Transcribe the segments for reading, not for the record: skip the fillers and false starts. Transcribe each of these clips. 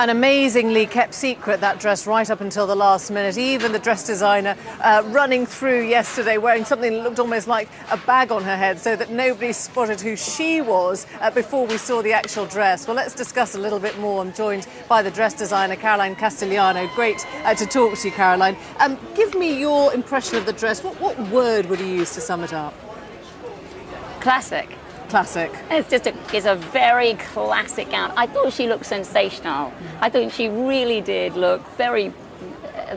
An amazingly kept secret, that dress, right up until the last minute. Even the dress designer running through yesterday wearing something that looked almost like a bag on her head so that nobody spotted who she was before we saw the actual dress. Well, let's discuss a little bit more. I'm joined by the dress designer, Castigliano. Great to talk to you, Caroline. Give me your impression of the dress. What word would you use to sum it up? Classic. Classic. It's a very classic gown. I thought she looked sensational. I thought she really did look very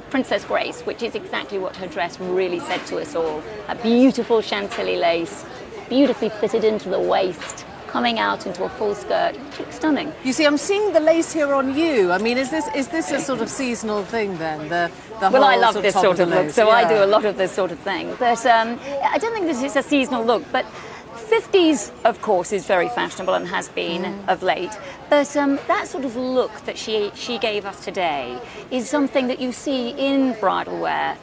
Princess Grace, which is exactly what her dress really said to us all. A beautiful chantilly lace, beautifully fitted into the waist, coming out into a full skirt. She looks stunning. You see, I'm seeing the lace here on you. I mean, is this a sort of seasonal thing then? Well, I love this sort of look, so yeah. I do a lot of this sort of thing. But I don't think this is a seasonal look, but 50s, of course, is very fashionable and has been of late. But that sort of look that she gave us today is something that you see in bridal wear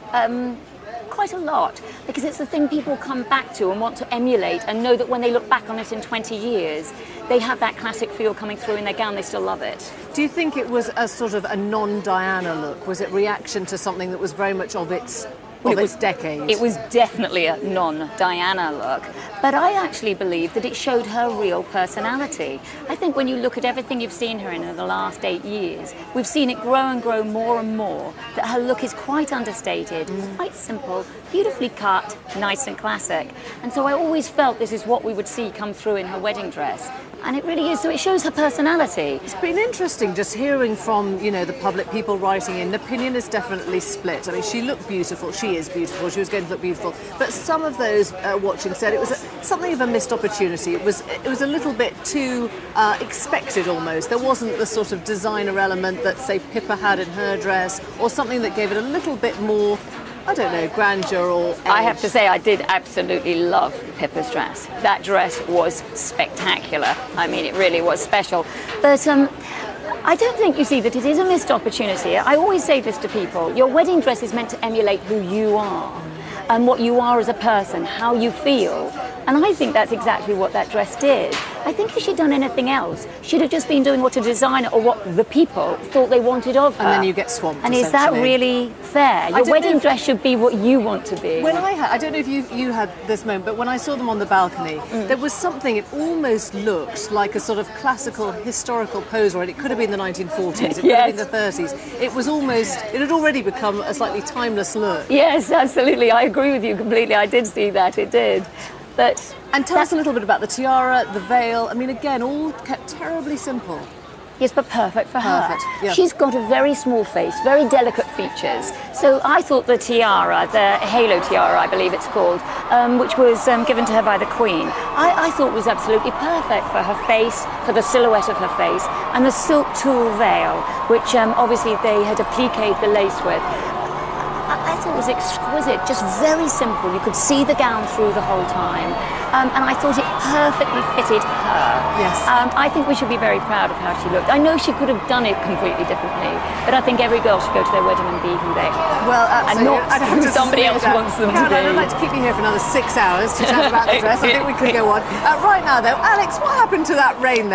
quite a lot, because it's the thing people come back to and want to emulate and know that when they look back on it in 20 years, they have that classic feel coming through in their gown, they still love it. Do you think it was a sort of a non-Diana look? Was it reaction to something that was very much of its... Well, it was decades. It was definitely a non-Diana look, but I actually believe that it showed her real personality. I think when you look at everything you've seen her in the last 8 years, we've seen it grow and grow more and more, that her look is quite understated, quite simple, beautifully cut, nice and classic. And so I always felt this is what we would see come through in her wedding dress. And it really is, so it shows her personality. It's been interesting just hearing from, you know, the public, people writing in. The opinion is definitely split. I mean, she looked beautiful, she is beautiful, she was going to look beautiful. But some of those watching said it was something of a missed opportunity. It was a little bit too expected almost. There wasn't the sort of designer element that, say, Pippa had in her dress, or something that gave it a little bit more, I don't know, grandeur or edge. I have to say I did absolutely love Pippa's dress. That dress was spectacular. I mean, it really was special. But I don't think, you see, that it is a missed opportunity. I always say this to people. Your wedding dress is meant to emulate who you are and what you are as a person, how you feel. And I think that's exactly what that dress did. I think if she'd done anything else, she'd have just been doing what a designer or what the people thought they wanted of her. And then you get swamped. And is that really fair? Your wedding dress should be what you want to be. When I don't know if you had this moment, but when I saw them on the balcony, there was something, it almost looked like a sort of classical historical pose, or it could have been the 1940s, it could have been the 30s. It was almost, it had already become a slightly timeless look. Yes, absolutely. I agree with you completely. I did see that, it did. And tell us a little bit about the tiara, the veil. I mean, again, all kept terribly simple. Yes, but perfect for her. Perfect, yeah. She's got a very small face, very delicate features. So I thought the tiara, the halo tiara, I believe it's called, which was given to her by the Queen, I thought was absolutely perfect for her face, for the silhouette of her face, and the silk tulle veil, which obviously they had appliqued the lace with. I thought it was exquisite, just very simple. You could see the gown through the whole time. And I thought it perfectly fitted her. Yes. I think we should be very proud of how she looked. I know she could have done it completely differently, but I think every girl should go to their wedding and be who they are. Well, absolutely. And not who somebody else wants them to be. Caroline, I'd like to keep you here for another 6 hours to chat about the dress. I think we could go on. Right now, though, Alex, what happened to that rain there?